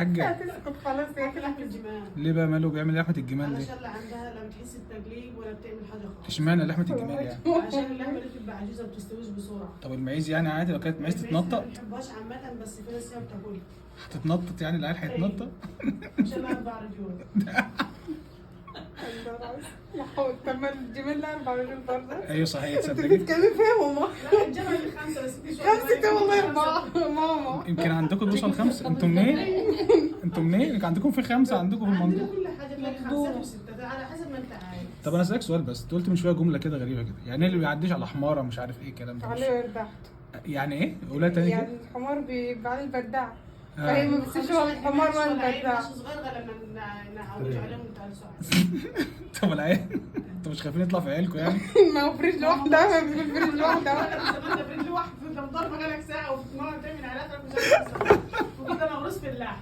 حاجه. هتسكت خلاص يا كده. لحمة الجمال ليه بقى ماله بيعمل لحمه الجمال دي؟ علشان لا عندها لا بتحس بتجليب ولا بتعمل حاجة خالص. اشمعنى لحمه الجمال يعني؟ عشان اللحمة دي بتبقى عجوزة ما بتستويش بسرعة. طب المعيز يعني عادي لو كانت معيز تتنطط؟ ما بحبهاش عامة بس في ناس فيها بتاكلها. هتتنطط يعني العيال هيتنطط؟ عشان لها 4 رجول. يا حول. طب ما الجمال له 4 رجول برضه. ايوه صحيح انت تصدقي. بتتكلمي فيها ماما. لا الجمل اللي 5 بس دي شوية. 5 والله 4 ماما. يمكن عندكم توصل 5. انتوا منين؟ انتوا منين؟ يمكن عندكم في 5 عندكم في عندنا المنطقه. كل حاجة تلاقي 5 و6 على حسب ما انت عايز. طب انا اسالك سؤال بس، انت قلت من شويه جمله كده غريبه كده، يعني اللي بيعديش على حماره مش عارف ايه الكلام ده عليه وردعت. يعني ايه؟ قولها تاني يعني كده. الحمار بيبقى عليه البردعة. آه. فهي ما بتصيرش ولا الحمار ولا البردعة. مش صغير غير لما نعود عليهم وتعالوا. طب العيال انتوا مش خايفين يطلع في عيالكم يعني؟ ما هو فريج لوحده، ما بيقول فريج لوحده. انت برجل واحد انت مضربه بقالك ساعه وبتتمرن تعمل علاقه مش عارف وكده مغروس في اللحم.